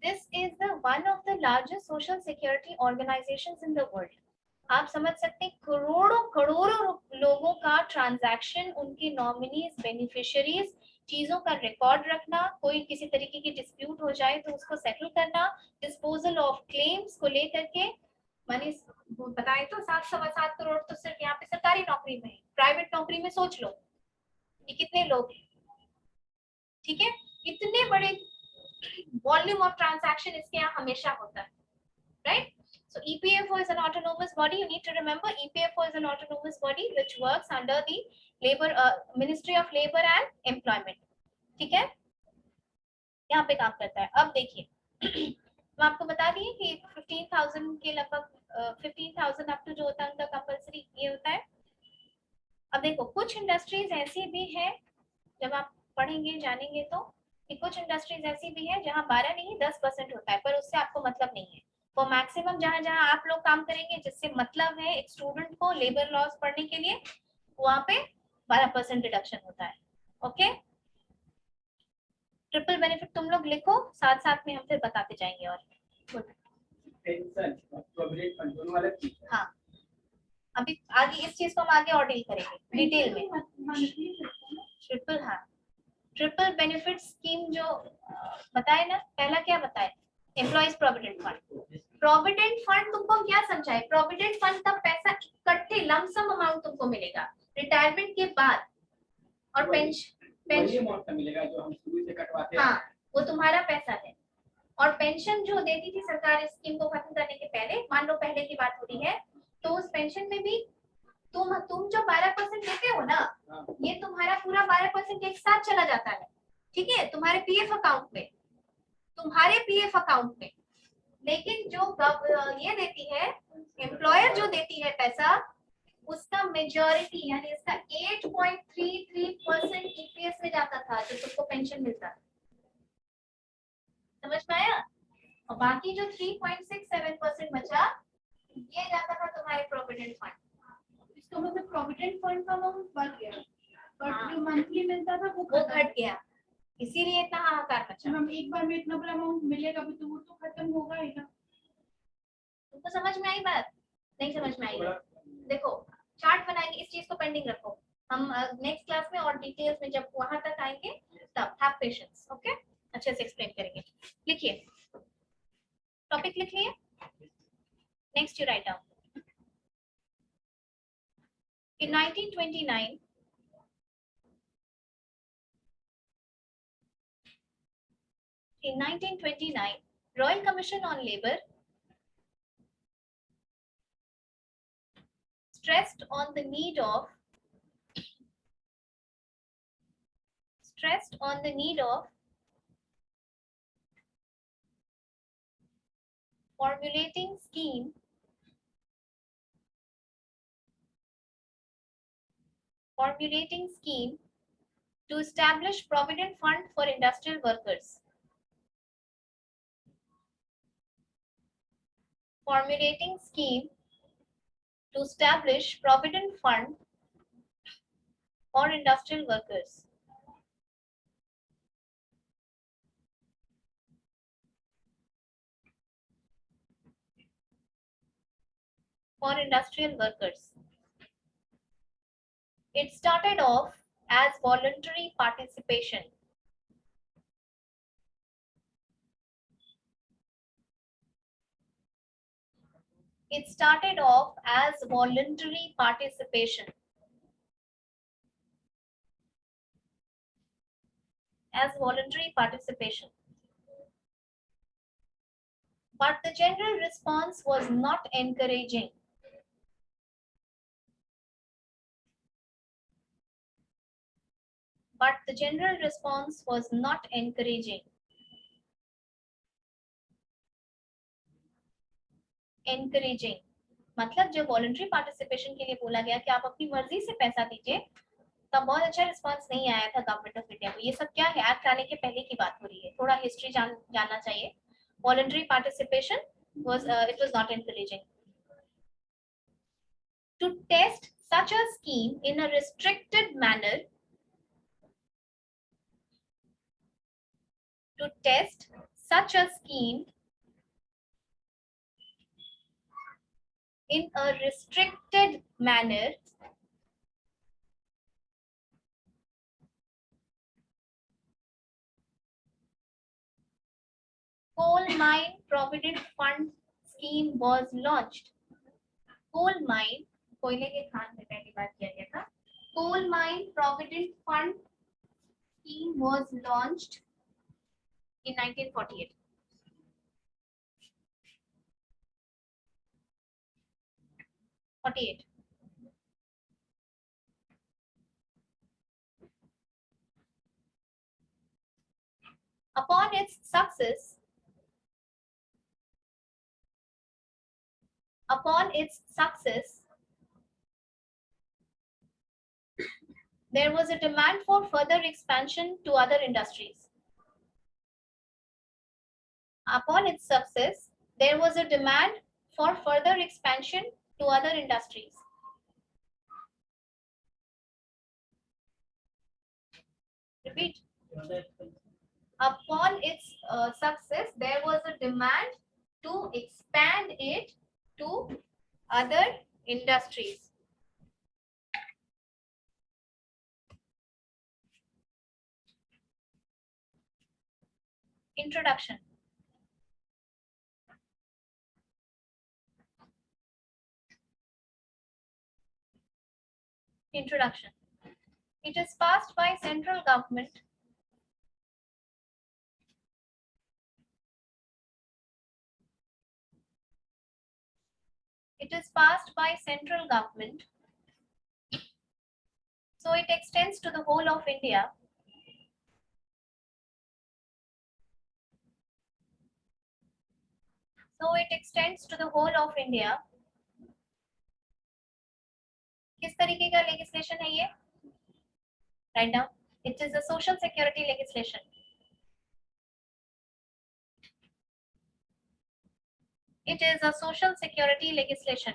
This is the one of the largest social security organisations in the world. आप समझ सकते हैं करोड़ों करोड़ों लोगों का ट्रांजैक्शन, उनके नॉमिनीज, बेनिफिशियरीज, चीजों का रिकॉर्ड रखना, कोई किसी तरीके की डिस्प्यूट हो जाए तो उसको सेटल करना, डिस्पोजल ऑफ क्लेम्स को लेकर के। माने बताए तो 7.7 करोड़ तो सिर्फ यहाँ पे सरकारी नौकरी में है। प्राइवेट नौकरी में सोच लो कि कितने लोग हैं। ठीक है, इतने बड़े वॉल्यूम ऑफ ट्रांजैक्शन इसके यहाँ हमेशा होता है, right? So EPFO is an autonomous body. You need to remember EPFO is an autonomous body which works under the labor Ministry of Labor and Employment. ठीक है, यहाँ पे काम करता है। अब देखिए मैं आपको बता दी कि 15,000 के लगभग 15,000 अप टू जो होता है उनका कंपल्सरी ये होता है। अब देखो कुछ इंडस्ट्रीज ऐसी भी है, जब आप पढ़ेंगे जानेंगे तो, कि कुछ इंडस्ट्रीज ऐसी भी है जहाँ 12 नहीं 10% होता है, पर उससे आपको मतलब नहीं है। तो मैक्सिमम जहाँ जहाँ आप लोग काम करेंगे जिससे मतलब है एक स्टूडेंट को लेबर लॉस पढ़ने के लिए, वहाँ पे 12% डिडक्शन होता है। ओके, ट्रिपल बेनिफिट तुम लोग लिखो, साथ साथ में हम फिर बताते जाएंगे। और हाँ, अभी आगे इस चीज को हम आगे और डील करेंगे डिटेल में। ट्रिपल, हाँ, ट्रिपल बेनिफिट स्कीम जो बताए ना, पहला क्या बताए, employees provident fund. Provident fund तुमको क्या समझाए, प्रोविडेंट फंड का पैसा इकट्ठे लमसम अमाउंट तुमको मिलेगा रिटायरमेंट के बाद, और पेंशन मिलेगा जो हम शुरू से कटवाते हैं। हाँ, वो तुम्हारा पैसा है। और पेंशन जो देती थी सरकार इस स्कीम को खत्म करने के पहले, मान लो पहले की बात हो रही है, तो उस पेंशन में भी तुम जो 12% लेते हो ना, ये तुम्हारा पूरा 12% एक साथ चला जाता है। ठीक है, तुम्हारे पीएफ अकाउंट में, तुम्हारे पीएफ अकाउंट में। लेकिन जो ये देती है, एम्प्लॉयर जो देती है पैसा, उसका मेजॉरिटी यानी इसका 8.33% ईपीएस में जाता था जो तुमको पेंशन मिलता था। समझ में आया? और बाकी जो 3.67% बचा, ये जाता था तुम्हारे प्रोविडेंट फंड। इसका मतलब प्रोविडेंट फंड का अमाउंट बढ़ गया, बट जो मंथली मिलता था वो घट गया, इसीलिए इतना हाहाकार मचा। हम एक बार में इतना बड़ा अमाउंट मिलेगा भी तो वो तो खत्म होगा ही ना। तुमको समझ में आई बात? नहीं समझ में आई? देखो चार्ट बनाएंगे, इस चीज को पेंडिंग रखो, हम नेक्स्ट क्लास में और डिटेल्स में जब वहां तक आएंगे तब हैव पेशेंस। ओके, अच्छे से एक्सप्लेन करेंगे। लिखिए, टॉपिक लिख लिए, next you write down. In 1929, Royal Commission on Labour stressed on the need of formulating scheme to establish provident fund for industrial workers. Formulating scheme to establish provident fund for industrial workers. For industrial workers. It started off as voluntary participation. It started off as voluntary participation. As voluntary participation. But the general response was not encouraging. But the general response was not encouraging. Encouraging मतलब जब voluntary participation के लिए बोला गया कि आप अपनी मर्जी से पैसा दीजिए, तब बहुत अच्छा रिस्पांस नहीं आया था गवर्नमेंट ऑफ इंडिया को। ये सब क्या है, एक्ट आने के पहले की बात हो रही है, थोड़ा हिस्ट्री जानना चाहिए। Voluntary participation was it was not encouraging. To test such a scheme in a restricted manner, to test such a scheme in a restricted manner coal mine provident fund scheme was launched. Coal mine, कोयले के खान में पहली बार किया गया था. Coal mine provident fund scheme was launched in 1948. 48. Upon its success, there was a demand for further expansion to other industries. Upon its success, there was a demand for further expansion to other industries. Repeat. Upon its success, there was a demand to expand it to other industries. Introduction. Introduction. It is passed by central government so it extends to the whole of India. किस तरीके का legislation है ये? Right now, it is a social security legislation. It is a social security legislation.